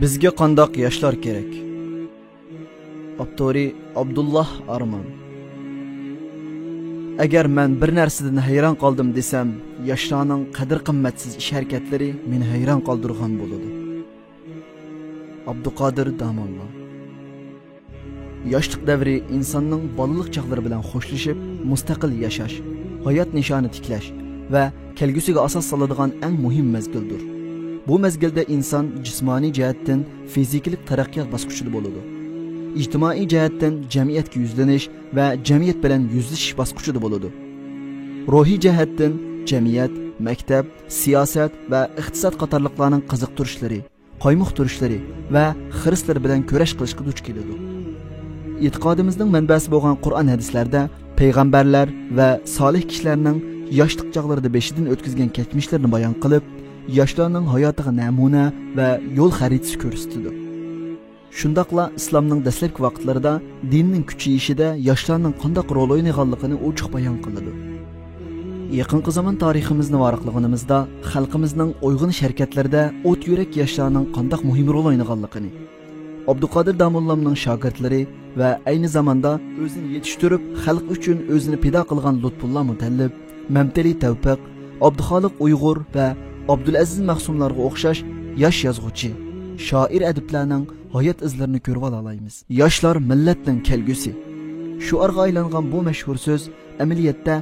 Bizga qandoq yoshlar kerak? Abduri Abdullah Arman. Agar men bir narsadan hayron qoldim desam, yoshlarning qadr-qimmatsiz ish harakatlari meni hayron qoldirgan bo'ladi. Abduqodir Damonla. Yoshlik davri insonning bolalik chaqlari bilan xo'shlashib, mustaqil yashash, hayot nishoni tiklash va kelgusiga asos soladigan eng muhim mezgildir. Bu mezgilda inson jismoniy jihatdan fiziklik taraqqiyot bosqichida bo'ladi. İctimai jihatdan jamiyatga yuzlanish va jamiyat bilan yuzlashish bosqichida bo'ladi. Ruhiy jihatdan jamiyat, maktab, siyosat va iqtisod qatorliqlarning qiziqtirishlari, qoymoqtirishlari va xirislar bilan kurash qilishga duch keladi. E'tiqodimizning manbasi bo'lgan Qur'on hadislarda payg'ambarlar va solih kishilarning yoshlik chog'larida beshidan o'tkazgan kechmishlarini bayon qilib, yoshlarning hayotiga namuna va yo'l xaritasi ko'rsatdi. Shundaqla islomning dastlabki vaqtlarida dinning kuchayishida yoshlarning qanday rol o'ynaganligini ochiq bayon qiladi. Yaqinqi zamon tariximizni varaqlaganimizda xalqimizning uyg'unish harakatlarida o't yurak yoshlarning qanday muhim rol o'ynaganligini, Abduqodir Damonlamning shogirdlari va ayni zamonda o'zini yetishtirib xalq uchun o'zini pido qilgan Lutfullah Mutallib, Mamtali Tavfiq, Abduxoliq Uyg'ur va Abdulaziz Mahsumlarga o'xshash yosh yozuvchi, shoir adiblarning hayot izlarini ko'rib olaymiz. Yoshlar millatning kelgusi. Shuarga aylangan bu mashhur so'z amaliyotda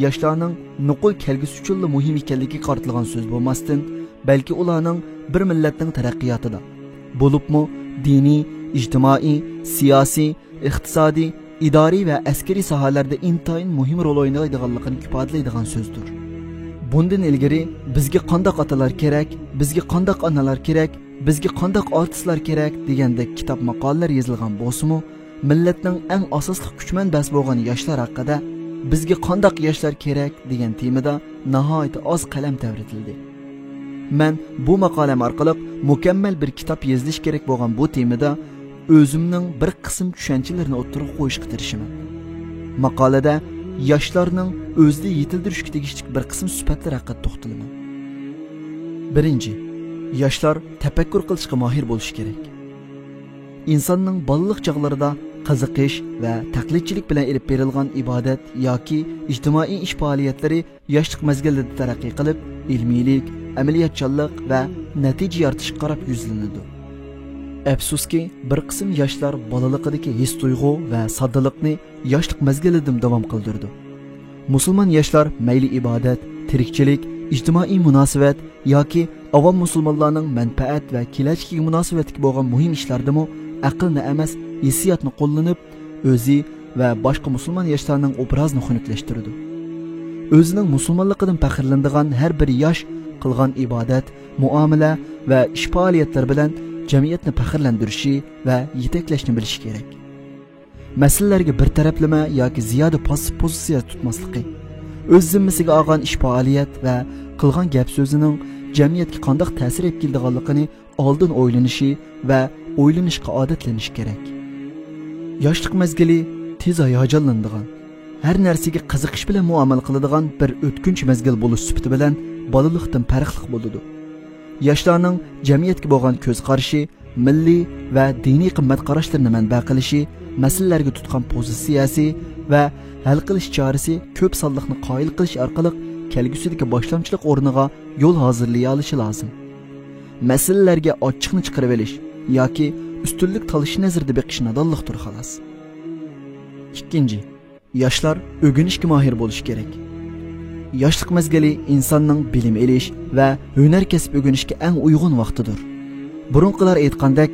yoshlarning nuqul kelgusi uchun muhim ekanligiga qaratilgan so'z bo'lmasdan, balki ularning bir millatning taraqqiyotida, bo'libmi diniy, ijtimoiy, siyosiy, iqtisodiy, idoriy va askariy sohalarda intayin muhim rol o'ynaydiganligini ifodalaydigan so'zdir. Bundan ilgari bizga qandoq otalar kerak, bizga qandoq onalar kerak, bizga qandoq artistlar kerak degandek kitob maqolalar yozilgan bo'lsa-mu, millatning eng asosli kuch manbasi bo'lgan yoshlar haqida bizga qandoq yoshlar kerak degan temada nihoyat oz qalam tavritildi. Men bu maqolam orqali mukammal bir kitob yozilish kerak bo'lgan bu temada o'zimning bir qism tushunchalarini o'ttirib qo'yishga tirishaman. Maqolada yoshlarning o'zida yetildirishga tegishli bir qism sifatlar haqida to'xtalaman. Birinchi, yoshlar tafakkur qilishga mohir bo'lishi kerak. Insonning bolalik chog'larida qiziqish va taqlidchilik bilan elib berilgan ibodat yoki ijtimoiy ish faoliyatlari yoshlik mezgilida taraqqiy qilib, ilmiylik, amaliyotchanlik va natija yoritishga qarab yuzlanadi. Afsuski, bir qism yoshlar bolaligidagi his tuyg'u va soddalikni yoshlik mezgilida davom qildirdi. Musulmon yoshlar mayli ibodat, tirikchilik, ijtimoiy munosabat yoki avom musulmonlarning manfaat va kelajagiga munosabatga bo'lgan muhim ishlardami aqlni emas, hissiyotni qo'llanib, o'zi va boshqa musulmon yoshlarning obrazini xunuklashtirdi. O'zining musulmonligidan faxrlanadigan har bir yosh qilgan ibodat, muomala va ish faoliyatlari bilan jamiyatni faxrlantirishi va yetaklashni bilishi kerak. Masalalarga bir taraflama yoki ziyoda passiv pozitsiya tutmasligi, o'z zimmasiga olgan ish faoliyat va qilgan gap so'zining jamiyatga qanday ta'sir etganligini oldin o'ylanishi va o'ylanishga odatlanish kerak. Yoshlik mezgili tez hayajonlanadigan, har narsaga qiziqish bilan muomala qiladigan bir o'tkinchi mezgil bo'lish sifati bilan bolalikdan farqli bo'ladi. Yoshlarning jamiyatga bo'lgan ko'z qarashi, milliy va diniy qimmat qarashlarini manba qilishi, masalalarga tutgan pozitsiyasi va hal qilish chorasi ko'p sonliqni qoyil qilish orqali kelgusidagi boshlamchilik o'rniga yo'l hozirlay olishi lozim. Masalalarga ochiqni chiqarib olish yoki ustunlik talish nazarda beqish nodonlikdir xolos. Ikkinchi, yoshlar o'rganishga mohir bo'lishi kerak. Yoshlik mezgili insonning bilim olish va hunar kasb o'rganishga eng uyg'un vaqtidir. Burunqilar aytgandek,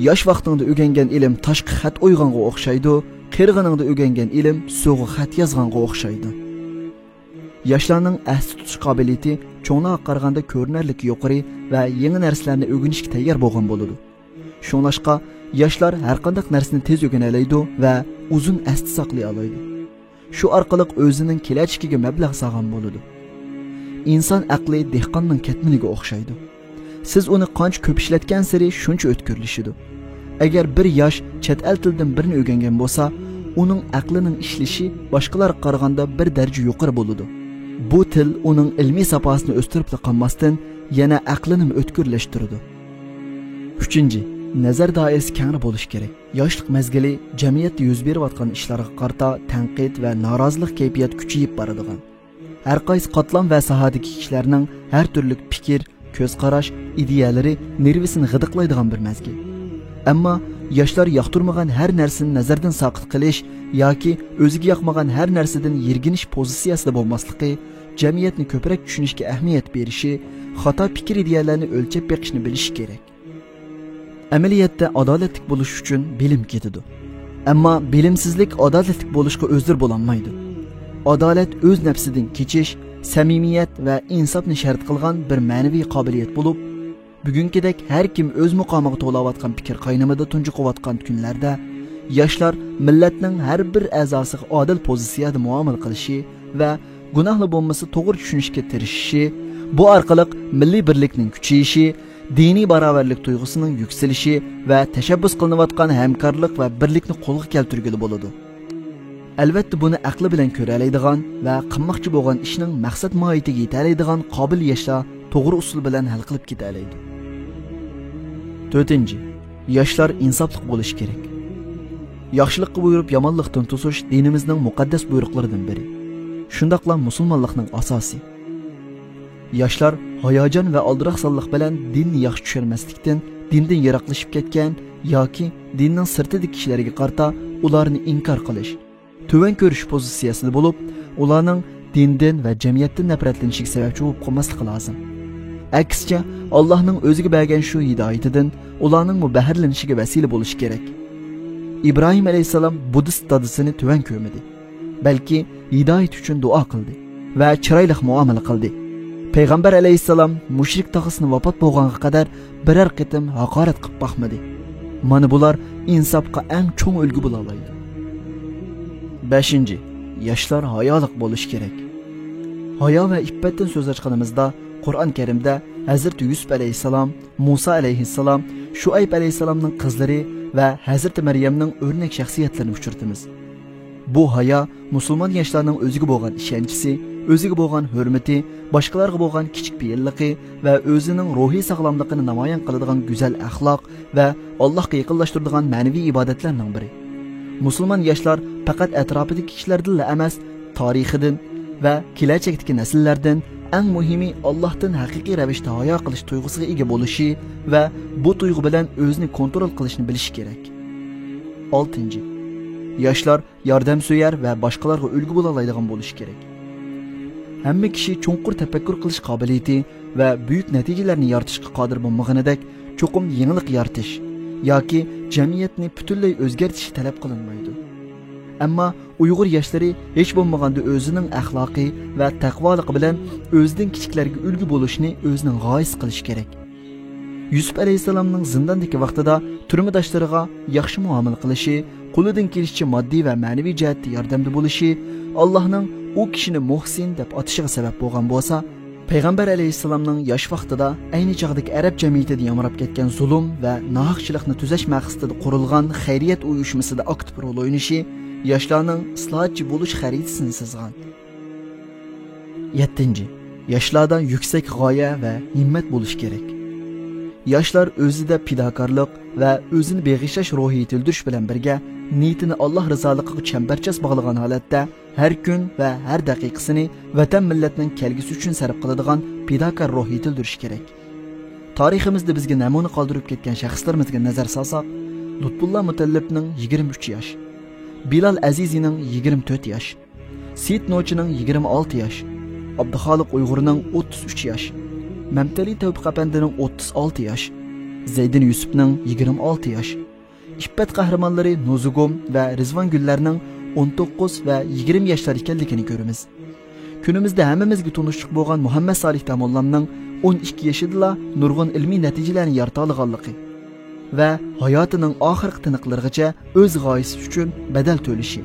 yosh vaqtingda o'rgangan ilm tashqi xat o'yg'onga o'xshaydi, qirg'iningda o'rgangan ilm so'g'i xat yozganga o'xshaydi. Yoshlarning ahd tutish qobiliyati cho'nglarga qaraganda ko'rinarli yuqori va yangi narsalarni o'rganishga tayyor bo'lgan bo'ladi. Shunlashqa yoshlar har qanday narsani tez o'rgana oladi va uzun asd saqlay oladi. Shu orqali o'zining kelajagiga mablag' solgan bo'ladi. Inson aqli dehqonning katminiga o'xshaydi. Siz uni qancha ko'p ishlatgan sari shuncha o'tkirlashadi. Agar bir yosh chet el tilidan birini o'rgangan bo'lsa, uning aqlining ishlashi boshqalarga qaraganda bir daraja yuqori bo'ladi. Bu til uning ilmiy safosini o'stirib qolmasdan yana aqlini o'tkirlashtiradi. 3. Nazar doirasi keng bo'lish kerak. Yoshlik mezgili jamiyatda yuz berayotgan ishlarga qarata tanqid va norozilik kayfiyat kuchayib boradigan. Har qaysi qatlam va sohadagi kishilarning har turli fikr, ko'z qarash, ideyalari nervisini g'idiqlaydigan bir mezgil. Ammo yoshlar yoqtirmagan har narsani nazardan saqit qilish yoki o'ziga yoqmagan har narsadan yerginish pozitsiyasida bo'lmasligi, jamiyatni ko'proq tushunishga ahamiyat berishi, xato fikr ideyalarni o'lchab beqishni bilish kerak. Amaliyotda adolatli bo'lish uchun bilim ketadi. Ammo bilimsizlik adolatli bo'lishga o'zdir bo'lolmaydi. Adolat o'z nafsidan kechish, samimiyat va insofni shart qilgan bir ma'naviy qobiliyat bo'lib, bugünkidek har kim o'z muqomiga to'layotgan fikr qaynamida tunjiqayotgan kunlarda yoshlar millatning har bir a'zosiga odil pozitsiyada muomala qilishi va gunohli bo'lmasa to'g'ri tushunishga tirishishi, bu orqali milliy birlikning kuchayishi, diniy barobarlik tuyg'usining yuksalishi va tashabbus qilinayotgan hamkorlik va birlikni qo'lga keltirgili bo'ladi. Albatta buni aqli bilan ko'ra oladigan va qilmoqchi bo'lgan ishning maqsad mohiyatiga yeta oladigan qobil yoshlar to'g'ri usul bilan hal qilib keta oladi. 4. Yoshlar insofli bo'lish kerak. Yaxshilikqa buyurib yomonlikdan to'sish dinimizning muqaddas buyruqlaridan biri. Shundaqla musulmonlikning asosi. Yoshlar hayajon va aldiraqsonlik bilan dinni yaxshi tushunmaslikdan, dindan yiroqlashib ketgan yoki dinning sirtidagi kishilarga qarata ularni inkor qilish, tuvan ko'rish pozitsiyasida bo'lib, ularning dindan va jamiyatdan nafratlanishiga sababchi bo'lib qolmasligi lozim. Aksicha, Allohning o'ziga bergan shu hidoyatidan ularning mubaharlanishiga vasila bo'lish kerak. İbrahim alayhisalom Buddist dadisini tuvan ko'madi, balki hidoyat uchun duo qildi va chiroyli muomala qildi. Payg'ambar alayhisalom mushrik tog'asini vafot bo'lganga qadar biror qitim haqorat qilib boqmadi. Mana bular insofga eng cho'ng ulgu bo'la oladi. 5. Yoshlar hayoliq bo'lish kerak. Hayo va iffatdan so'z ochganimizda Qur'on Karimda Hazrat Yusuf alayhisalom, Musa alayhisalom, Shuayb alayhisalomning qizlari va Hazrat Maryamning o'rnak shaxsiyatlarini uchirtimiz. Bu hayo musulmon yoshlarning o'ziga bo'lgan ishonchisi, o'ziga bo'lgan hurmati, boshqalarga bo'lgan kichik beyilligi va o'zining ruhiy sog'lomligini namoyon qiladigan go'zal axloq va Allohga yaqinlashtiradigan ma'naviy ibodatlarning biri. Musulmon yoshlar faqat atrofidagi kishilardan emas, tarixidan va kelajakdagi nasllardan, eng muhimi Allohdan haqiqiy ravishda hayo qilish tuyg'usiga ega bo'lishi va bu tuyg'u bilan o'zini kontrol qilishni bilishi kerak. 6. Yoshlar yordamso'yar va boshqalarga ulgu bo'la oladigan bo'lishi kerak. Hamma kishi cho'nqur tafakkur qilish qobiliyati va buyuk natijalarni yaratishga qodir bo'lmaganidek, cho'qim yangilik yaratish yoki jamiyatni butunlay o'zgartirish talab qilinmaydi. Ammo Uyg'ur yoshlari hech bo'lmaganda o'zining axloqiy va taqvoligi bilan o'zidan kichiklarga ulgu bo'lishni o'zining g'oyis qilish kerak. Yusuf alayhisalomning zindondagi vaqtida turmudoshlariga yaxshi muomala qilishi, qo'lidan kelishicha moddiy va ma'naviy jihatda yordamda bo'lishi, Allohning u kishini muhsin deb atishiga sabab bo'lgan bo'lsa, Payg'ambar alayhisalomning yosh vaqtida ayni chog'dagi arab jamiyatida yomrab ketgan zulm va nohaqchilikni tuzash maqsadida qurilgan xayriyat uyushmasida aktiv rol o'ynashi yoshlarning islohotchi bo'lish xaritasini chizgan. 7. Yoshlarda yuksak g'oya va himmat bo'lish kerak. Yoshlar o'zida fidokorlik va o'zini beg'ishlash ruhiy tildirish bilan birga niyatini Alloh rizoligiga chambarchas bog'lagan holatda har kun va har daqiqasini vatan millatning kelgusi uchun sarf qiladigan fidokor ruhiy tildirish kerak. Tariximizda bizga namuna qoldirib ketgan shaxslarimizga nazar solsak, Lutfullah Mutallibning 23 yosh, Bilal Azizining 24 yosh, Seyit Nochining 26 yosh, Abduxoliq Uyg'urning 33 yosh, Mamtali Tavfiq Apandining 36 yosh, Zaydin Yusufning 26 yosh, İffat qahramonlari Nuzugum va Rizvon Gullarning 19 va 20 yoshlar ekanligini ko'ramiz. Kunimizda hammamizga tunishlik bo'lgan Muhammad Solih Tamollamning 12 yoshida nurg'un ilmiy natijalarni yarata olganligi va hayotining oxirgi tiniqlarigacha o'z g'oyasi uchun badal to'lishi,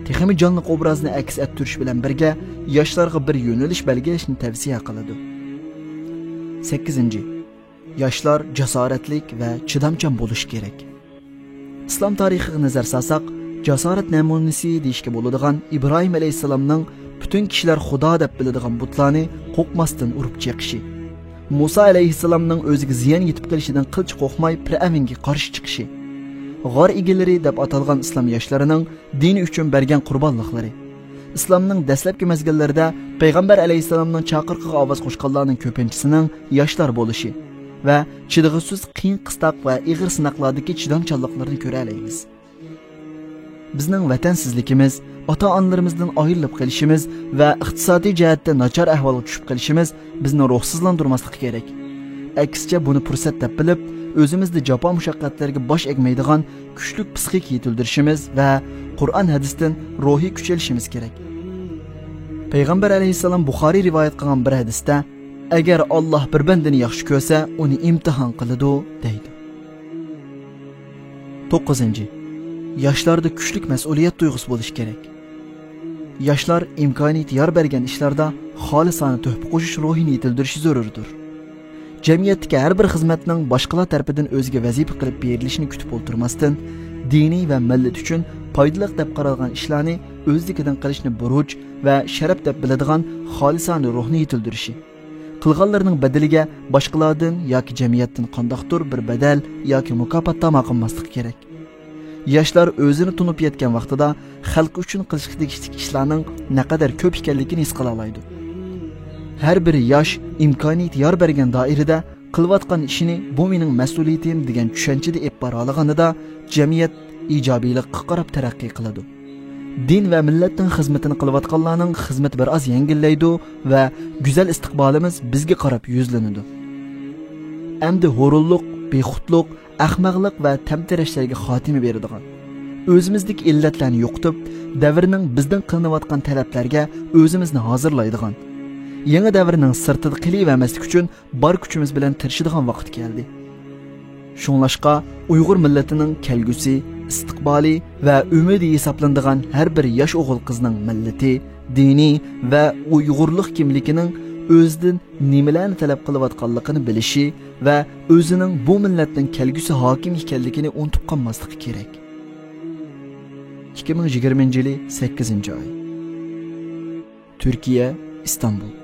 texnik jonliq obrazni aks ettirish bilan birga yoshlarga bir yo'nalish belgilashni tavsiya qiladi. 8. Yoshlar jasoratlik va chidamchan bo'lish kerak. Islom tarixiga nazar solsak, jasorat namunasi deyishga bo'ladigan İbrahim alayhisalomning butun kishilar Xudo deb biladigan butlarni qo'qmasdan urib chiqishi Musa alayhissalomning o'ziga ziyon yetib kelishidan qilch qo'rqmay Fir'avnga qarshi chiqishi, g'or egalari deb atalgan islom yoshlarining dini uchun bergan qurbonliqlari, islomning dastlabki mezgillarida payg'ambar alayhissalomning chaqiriqiga ovoz qo'shganlarning ko'pinchisining yoshlar bo'lishi va chidag'isiz qiyin qistoq va ig'ir sinoqlardagi chidamchanliklarini ko'ra olamiz. Bizning vatansizligimiz, ota-onalarimizdan ayrilib qolishimiz va iqtisodiy jihatdan nachar ahvolga tushib qolishimiz bizni ruhsizlantirmasligi kerak. Aksicha buni fursat deb bilib, o'zimizda jafo mushaqqatlarga bosh egmaydigan kuchli psixik yetildirishimiz va Qur'on hadisdan ruhiy kuch olishimiz kerak. Payg'ambar alayhissalom Buxoriy rivoyat qilgan bir hadisda, agar Alloh bir bandani yaxshi ko'rsa, uni imtihon qiladi deydi. 9. Yoshlarda kuchli mas'uliyat tuyg'usi bo'lishi kerak. Yoshlar imkoniyat yor bergan ishlarda xolisona tuhfa qo'shish ruhini yetildirishi zarurdir. Jamiyatdagi har bir xizmatning boshqalar tarafidan o'ziga vazifa qilib berilishini kutib o'tirmasdan, diniy va millat uchun foydali deb qaralgan ishlarni o'zligidan qilishni burch va sharaf deb biladigan xolisona ruhni yetildirishi. Qilganlarning badaliga boshqalardan yoki jamiyatdan qandoqdir bir badal yoki mukofot tama qilmaslik kerak. Yoshlar o'zini tunib yetgan vaqtida xalq uchun qilishga tegishli ishlarning naqadar ko'p ekanligini his qila oladi. Har bir yosh imkoniyat yor bergan doirada qilayotgan ishini bu mening mas'uliyatim degan tushunchada ep bora olganida jamiyat ijobiylikka qarab taraqqiy qiladi. Din va millatning xizmatini qilayotganlarning xizmati biroz yengillaydi va go'zal istiqbolimiz bizga qarab yuzlanadi. Endi horulluq, bexudluq, ahmoqlik va tamtirashlarga xotima beradigan, o'zimizdagi illatlarni yo'qotib, davrning bizdan qilinayotgan talablarga o'zimizni hozirlaydigan, yangi davrning sirtida qilavermaslik uchun bor kuchimiz bilan tirishadigan vaqt keldi. Shunlashqa Uyg'ur millatining kelgusi, istiqboli va umidi hisoblanadigan har bir yosh o'g'il qizning millati, dini va Uyg'urlik kimligining o'zidan nimalarni talab qilayotganligini bilishi va o'zining bu millatning kelgusi hokim ekanligini unutib qolmasligi kerak. 2020 yili 8-oy. Turkiya, İstanbul.